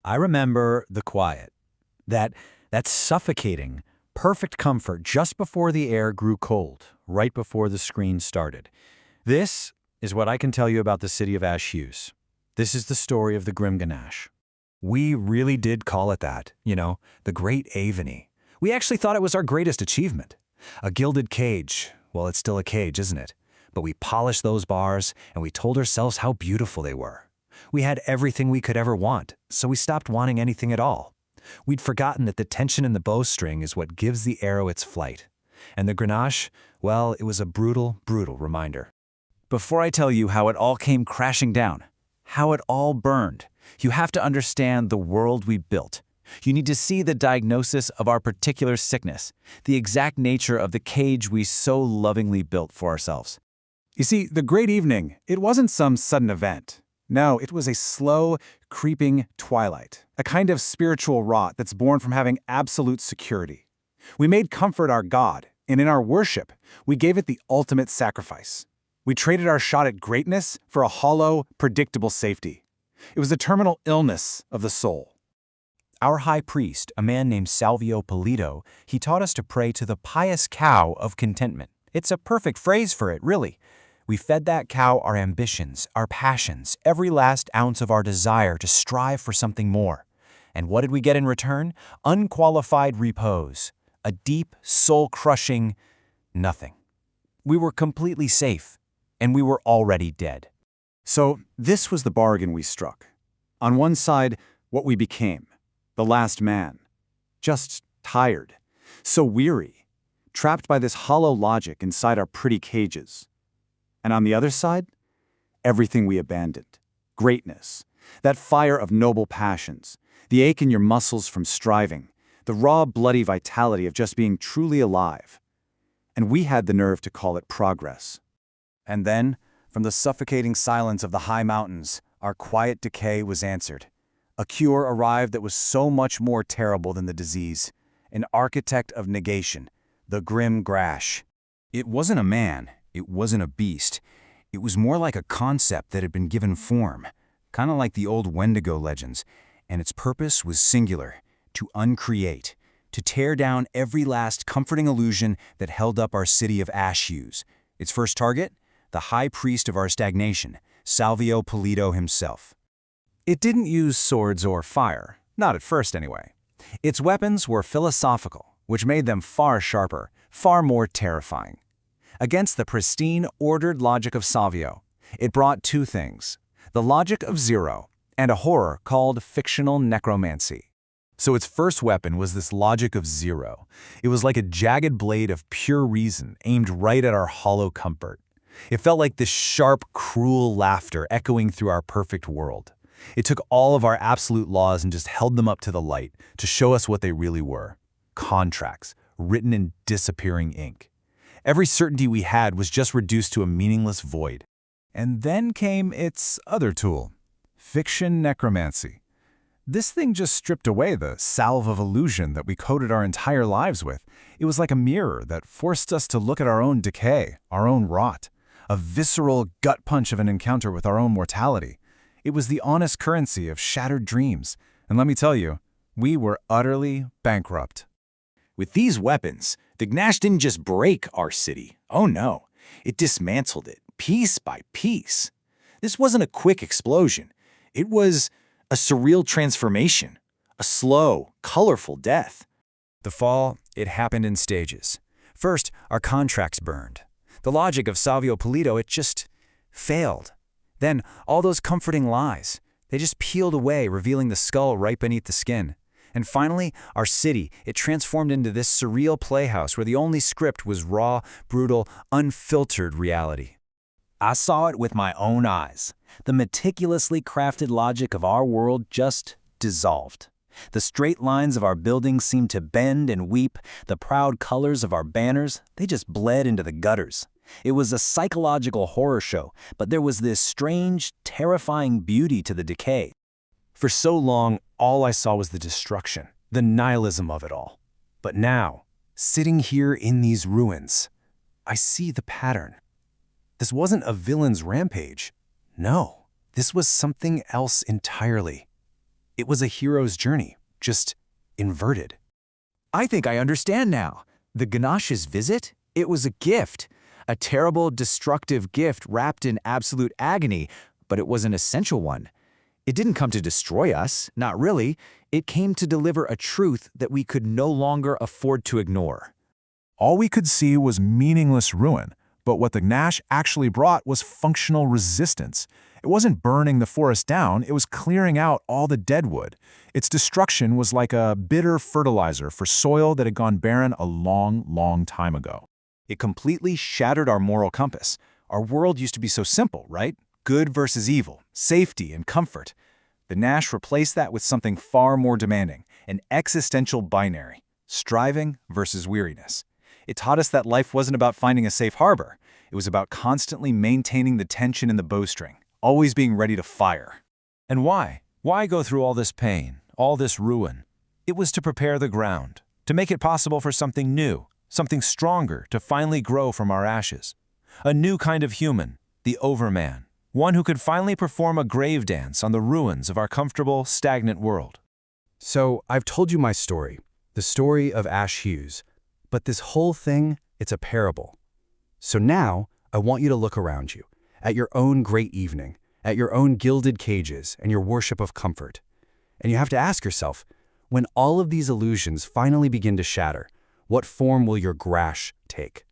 I remember the quiet, that, that suffocating, perfect comfort just before the air grew cold, right before the screen started. This is what I can tell you about the city of Ash Hughes. This is the story of the Grim Ganache. We really did call it that, the Great Avony. We actually thought it was our greatest achievement. A gilded cage. Well, it's still a cage, isn't it? But we polished those bars, and we told ourselves how beautiful they were. We had everything we could ever want, so we stopped wanting anything at all. We'd forgotten that the tension in the bowstring is what gives the arrow its flight. And the Grenache, well, it was a brutal, brutal reminder. Before I tell you how it all came crashing down, how it all burned, you have to understand the world we built. You need to see the diagnosis of our particular sickness, the exact nature of the cage we so lovingly built for ourselves. You see, the Great Evening, it wasn't some sudden event. No, it was a slow, creeping twilight, a kind of spiritual rot that's born from having absolute security. We made comfort our God, and in our worship, we gave it the ultimate sacrifice. We traded our shot at greatness for a hollow, predictable safety. It was the terminal illness of the soul. Our high priest, a man named Salvio Polito, he taught us to pray to the pious cow of contentment. It's a perfect phrase for it, really. We fed that cow our ambitions, our passions, every last ounce of our desire to strive for something more. And what did we get in return? Unqualified repose. A deep, soul-crushing nothing. We were completely safe, and we were already dead. So this was the bargain we struck. On one side, what we became, the last man. Just tired, so weary, trapped by this hollow logic inside our pretty cages. And on the other side, everything we abandoned. Greatness, that fire of noble passions, the ache in your muscles from striving, the raw, bloody vitality of just being truly alive. And we had the nerve to call it progress. And then, from the suffocating silence of the high mountains, our quiet decay was answered. A cure arrived that was so much more terrible than the disease. An architect of negation, the Grim Ganache. It wasn't a man. It wasn't a beast. It was more like a concept that had been given form, kind of like the old Wendigo legends, and its purpose was singular, to uncreate, to tear down every last comforting illusion that held up our city of Ash Hughes. Its first target? The high priest of our stagnation, Salvio Polito himself. It didn't use swords or fire, not at first anyway. Its weapons were philosophical, which made them far sharper, far more terrifying. Against the pristine, ordered logic of Salvio, it brought two things: the logic of zero and a horror called fictional necromancy. So its first weapon was this logic of zero. It was like a jagged blade of pure reason aimed right at our hollow comfort. It felt like this sharp, cruel laughter echoing through our perfect world. It took all of our absolute laws and just held them up to the light to show us what they really were: contracts, written in disappearing ink. Every certainty we had was just reduced to a meaningless void. And then came its other tool, fiction necromancy. This thing just stripped away the salve of illusion that we coated our entire lives with. It was like a mirror that forced us to look at our own decay, our own rot, a visceral gut punch of an encounter with our own mortality. It was the honest currency of shattered dreams. And let me tell you, we were utterly bankrupt. With these weapons, the Ganache didn't just break our city. Oh no, it dismantled it, piece by piece. This wasn't a quick explosion. It was a surreal transformation, a slow, colorful death. The fall, it happened in stages. First, our contracts burned. The logic of Salvio Polito, it just failed. Then, all those comforting lies, they just peeled away, revealing the skull right beneath the skin. And finally, our city, it transformed into this surreal playhouse where the only script was raw, brutal, unfiltered reality. I saw it with my own eyes. The meticulously crafted logic of our world just dissolved. The straight lines of our buildings seemed to bend and weep. The proud colors of our banners, they just bled into the gutters. It was a psychological horror show, but there was this strange, terrifying beauty to the decay. For so long, all I saw was the destruction, the nihilism of it all. But now, sitting here in these ruins, I see the pattern. This wasn't a villain's rampage. No, this was something else entirely. It was a hero's journey, just inverted. I think I understand now. The Ganash's visit? It was a gift. A terrible, destructive gift wrapped in absolute agony, but it was an essential one. It didn't come to destroy us, not really. It came to deliver a truth that we could no longer afford to ignore. All we could see was meaningless ruin, but what the Gnash actually brought was functional resistance. It wasn't burning the forest down, it was clearing out all the deadwood. Its destruction was like a bitter fertilizer for soil that had gone barren a long, long time ago. It completely shattered our moral compass. Our world used to be so simple, right? Good versus evil, safety and comfort. The Gnash replaced that with something far more demanding, an existential binary, striving versus weariness. It taught us that life wasn't about finding a safe harbor. It was about constantly maintaining the tension in the bowstring, always being ready to fire. And why? Why go through all this pain, all this ruin? It was to prepare the ground, to make it possible for something new, something stronger to finally grow from our ashes. A new kind of human, the Overman, one who could finally perform a grave dance on the ruins of our comfortable, stagnant world. So, I've told you my story, the story of Ash Hughes. But this whole thing, it's a parable. So now, I want you to look around you, at your own great evening, at your own gilded cages and your worship of comfort. And you have to ask yourself, when all of these illusions finally begin to shatter, what form will your Grash take?